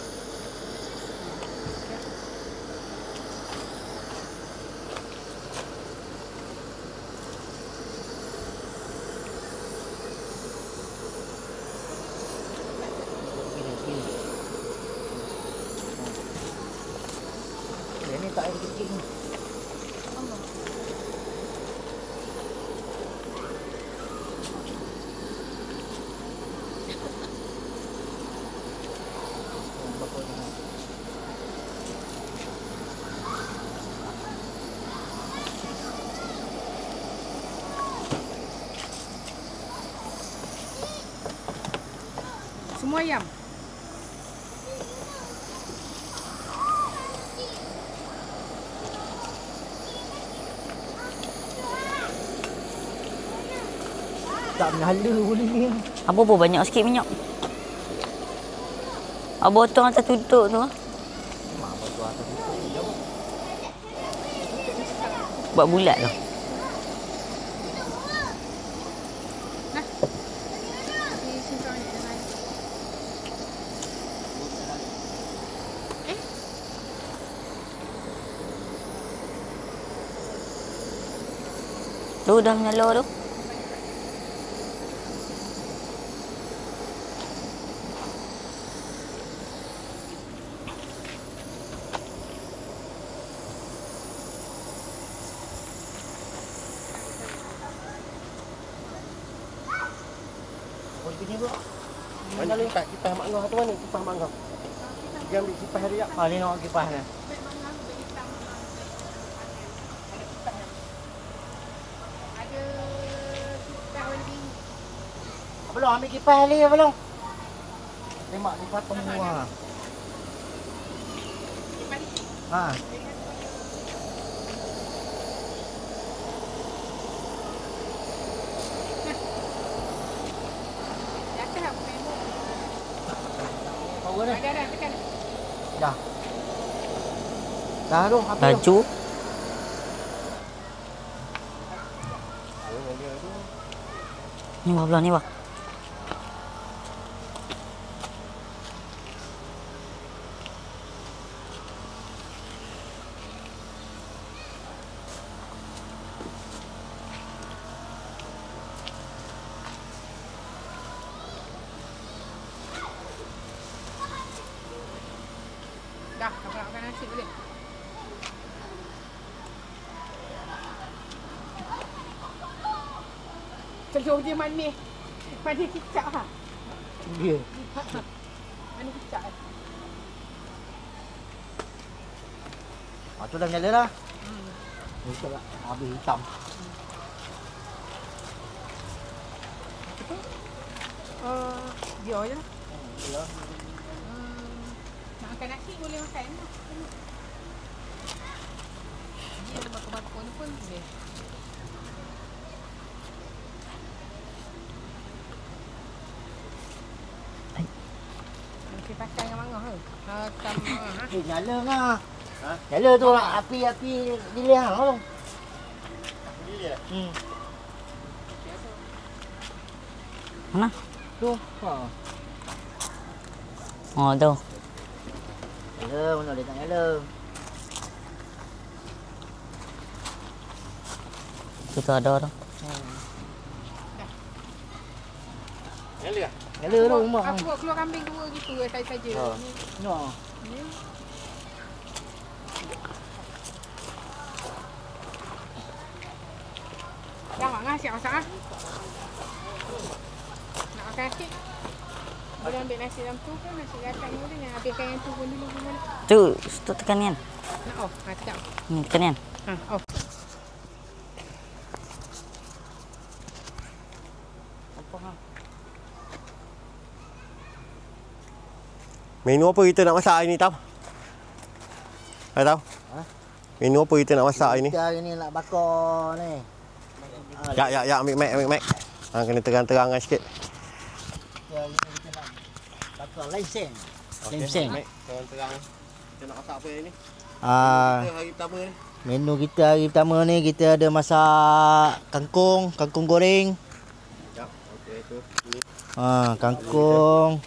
Ini tak air kecil ni. Semua ayam. Tak nyala boleh ni. Apa pun banyak sikit minyak. Abang potong atas tutup tu. Buat bulat tu. Tu dah menyala tu. Mana kipas mak ngah tu mana? Kipas mak ngah. Dia ambil kipas dia. Ah ni nak kipas ni. Belum ambil kipas ni belum. Tembak ni patong semua. Ha. Power dah. Dah tekan. Dah. Dah tu apa tu? Laju. Ni belah ni bah. Dah, nak makan nasi boleh. Telur dia manis. Manis kicap ha. Ya. Manis kicap. Ah tu dah nyala dah. Ni tak habis hitam. Dia je lah. Ya. Nak makan nasi boleh makan lah. Dia bakar-bakar pun boleh. Okey, pakai dengan mangah ke? Sama Eh nyala ngah. Ha? Nyala tu lah api dilih hang tu. Dilih. Mana? Tu. Ha. Oh tu. Nyala mana dia tak nyala. Tu tu ada tu. Nyala ke? Nyala tu rumah hang. Aku buat keluar kambing dua gitu saja. Ha. No. Dah mak siap masak ah. Nak makan nasi? Boleh ambil nasi dalam tu ke nasi datang ni dengan habiskan yang tu pun dulu gimana? Tu stop tekan ni kan. Nak off. Ha tekan. Ni tekan ni kan. Ha off. Menu apa kita nak masak hari ni, Tam? Tahu? Ha? Menu apa kita nak masak hari ni? Kita hari ni nak bakar ni. Ya, ambil mic. Ha, kena terang-terangkan sikit. Kita hari ni kita nak bakar lenseng. Lenseng. Terang-terang. Kita nak masak apa hari ni? Ah, Hari pertama ni. menu kita hari pertama ni kita ada masak kangkung goreng. Ya, okey tu. Ni. Kangkung.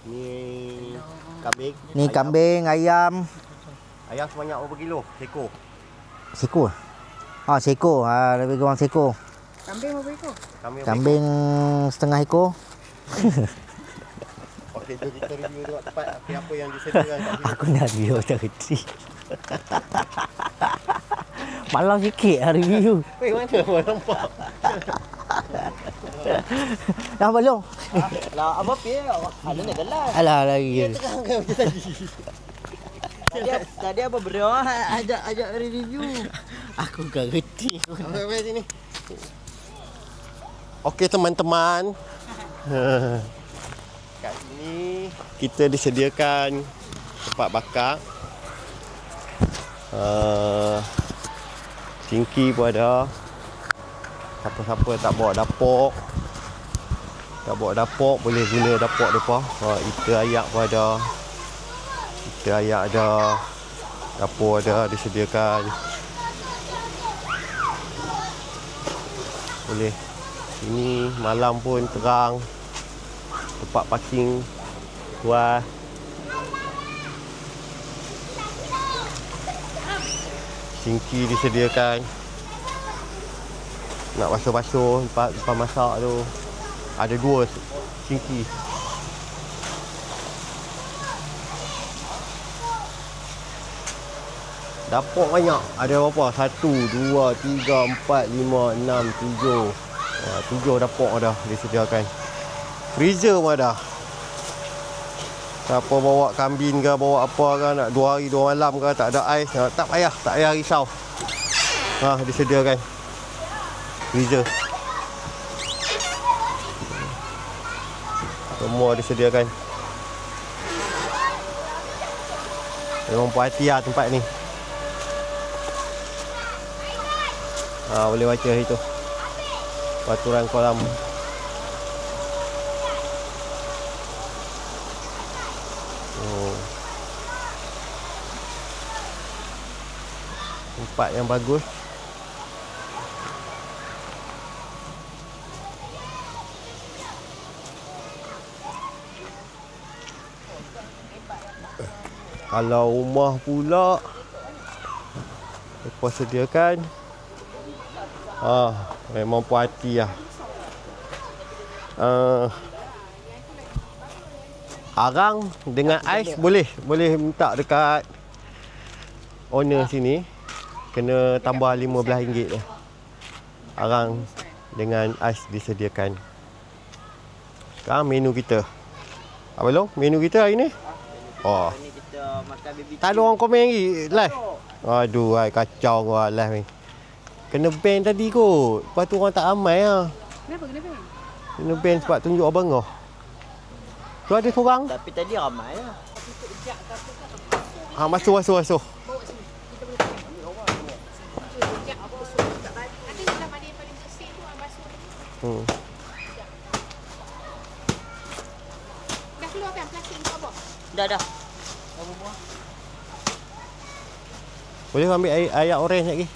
Ni kambing. Ni kambing, ayam. Ayam sebanyak berapa kilo? Sekor. Seko. Seko. Lebih kurang seko. Kambing berapa ekor? Kambing setengah ekor. Okey, jom kita review tengok tempat apa yang disediakan kat sini. Aku nak review macam kecil. Malam sikit lah review. Weh, mana boleh nampak? Dah belum? Lah apa pi? Ada nak gelas. Alah lagi. Terangkan macam tadi. Tadi apa bro ajak review. Aku gak reti. Sampai sini. Okey teman-teman. Kat sini Ini kita disediakan tempat bakar. Cingki pun ada. Siapa-siapa tak bawa dapur, boleh guna dapur depa. Ita ayak pun ada. Ita ayak ada. Dapur ada disediakan. Boleh. Ini malam pun terang. Tempat parking luas. Cingki disediakan. Nak basuh-basuh lepas masak tu. Ada 2 cingki. Dapur banyak. Ada berapa? 1, 2, 3, 4, 5, 6, 7. 7 dapur dah disediakan. Freezer pun ada. Siapa bawa kambing ke, bawa apa ke, nak 2 hari 2 malam ke, tak ada ais, tak payah risau. Disediakan freezer. Semua disediakan. Memang puas hati lah tempat ni. Boleh baca itu peraturan kolam. Tempat yang bagus. Kalau rumah pula mereka sediakan. Memang puas hati lah. Arang dengan ais boleh minta dekat owner sini. Kena tambah RM15 je. Arang dengan ais disediakan. Sekarang menu kita. Apa long? Menu kita hari ni? Tak ada orang komen lagi live. Aduh, kacau kau live ni. Kena ban tadi kot. Lepas tu orang tak ramai lah. Kenapa kena ban? Kena ban sebab tunjuk abang kau. Tu ada seorang. Tapi tadi ramai lah. Masuk. Dah keluarkan plastik kau bawa? Dah. Boleh ambil air orange lagi?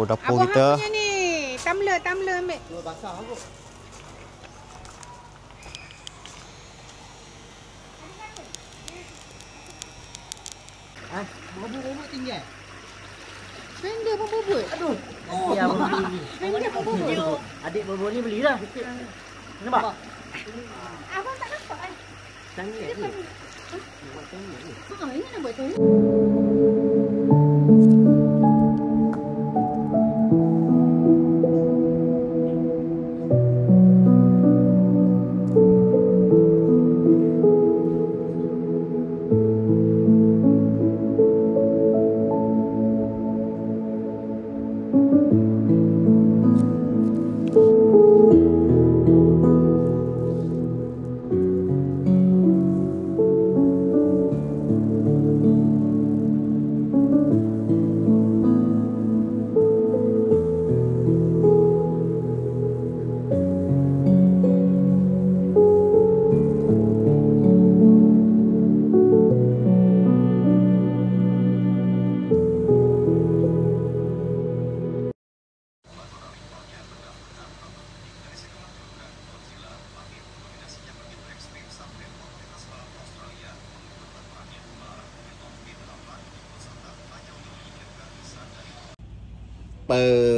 Dapur kita. Abang punya ni. Tumbler ambil. Tu basah aku. Bubur tinggal. Spender pun bubur. Aduh. Ya, Spender pun bubur. Adik bubur ni belilah. Nampak? Abang tak nampak kan? Tangi lagi. Ini nak buat tu.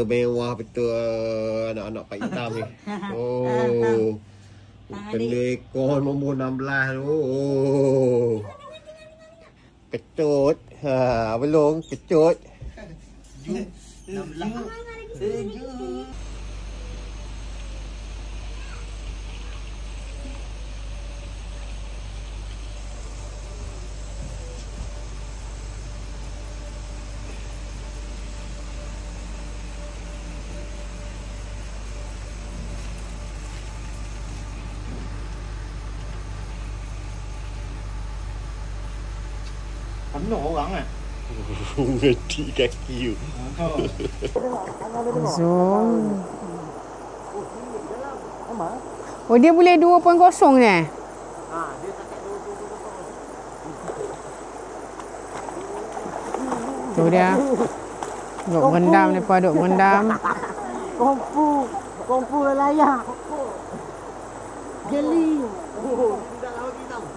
Mewah betul anak-anak Pak Hitam ni. Oh. Kena ekor nombor 16 tu. Oh. Kecut. Belum kecut. Penuh orang kan. Ngerti kaki tu. Zoom. Oh, dia boleh 2.0 ni? Tu dia. Duk berendam mereka, duk berendam. Kompu layak. Geli.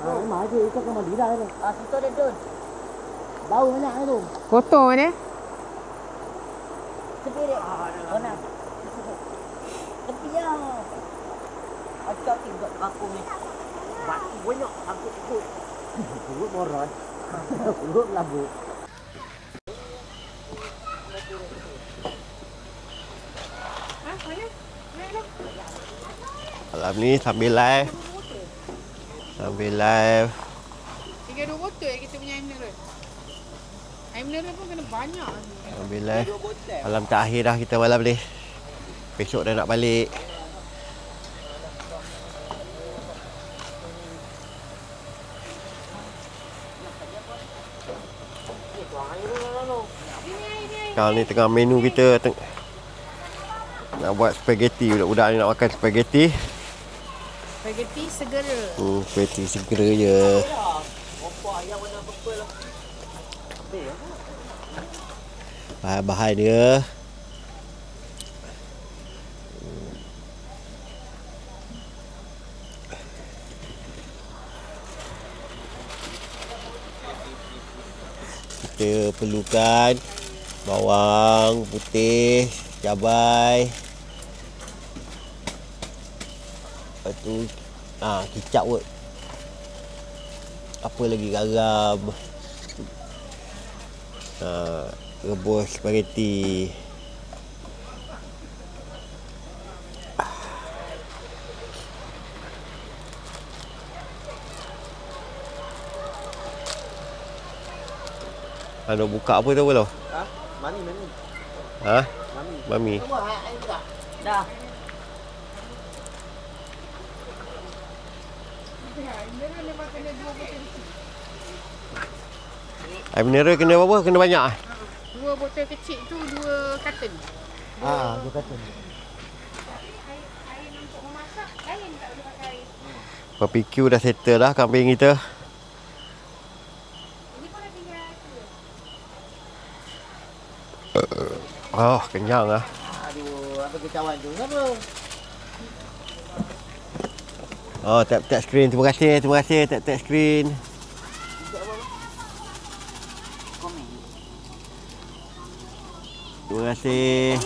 Memang je ikan kena lidah tu. Situ dia tu. Bau banyak tu. Kotor dia. Tepi dia. Mana? Tepi ya. Acak tinggal aku ni. Batu banyak aku ikut. Perut boron. Perut labu. Malam ni sambil live. Tinggal 2 botol kita punya air mineral. Air mineral pun kena banyak. Sambil live. Malam terakhir dah kita malam ni. Besok dah nak balik. Sekarang ni tengah menu kita nak buat spaghetti. Budak-budak ni nak makan spaghetti. Spaghetti segera. Spaghetti segera je. Bahan-bahan dia. Kita perlukan bawang putih, cabai. Lepas tu kicap kot. Apa lagi, garam. Rebus spaghetti. Buka apa tu apa lo? Mami. Mami. Dah. Air mineral kena berapa? Kena banyak ah? 2 botol kecil tu 2 karton. 2 karton. Air untuk memasak, lain tak boleh pakai air. Barbecue dah settle dah kambing kita. Ini pun dah tinggal tu. Oh, kenyang ah. Aduh, apa kecauan tu? Kenapa? Oh, tap screen. Terima kasih tap screen. Terima kasih.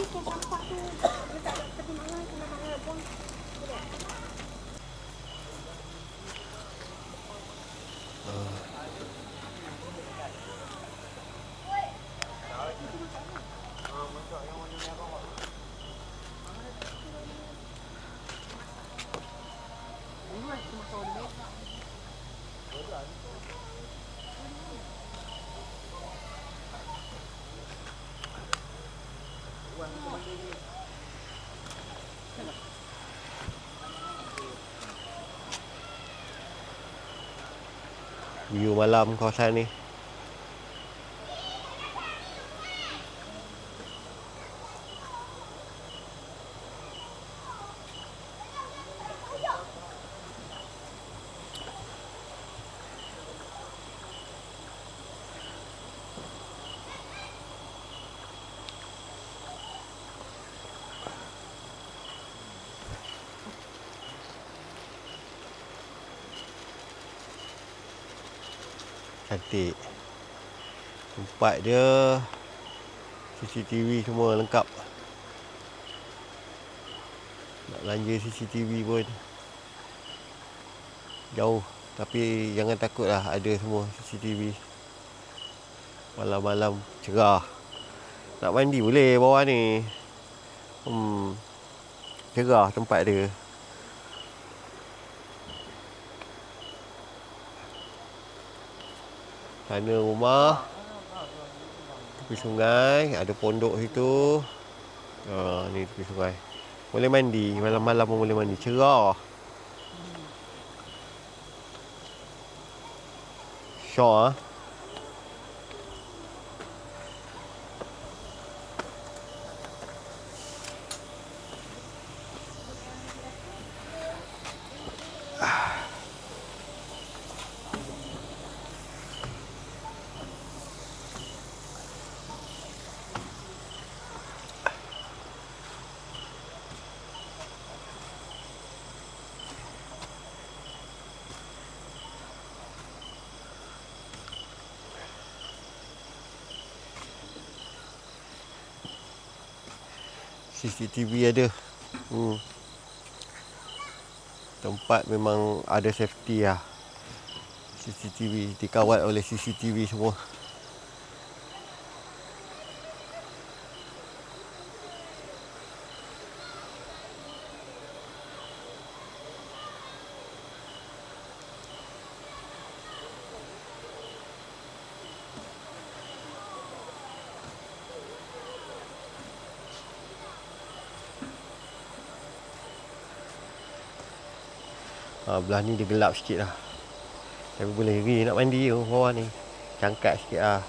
View malam kawasan ni. Cantik. Tempat dia CCTV semua lengkap. Nak belanja CCTV pun jauh. Tapi jangan takut lah, ada semua CCTV. Malam-malam cerah. Nak mandi boleh bawah ni. Cerah tempat dia. Sana rumah, tepi sungai, ada pondok situ. Ni tepi sungai. Boleh mandi, malam-malam pun boleh mandi. Cerah. Syok ah. CCTV ada. Tempat memang ada safety lah. CCTV, dikawal oleh CCTV semua. Belah ni dia gelap sikit lah. Tapi boleh pergi nak mandi tu bawah ni. Cangkat sikit lah.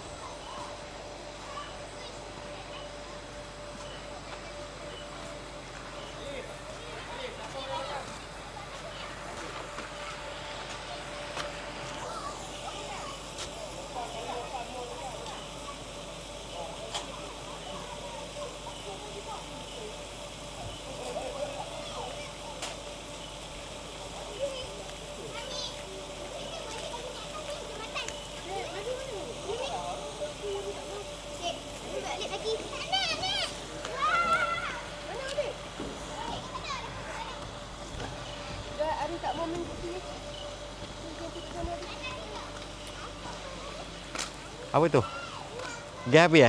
Apa tu? Dia habis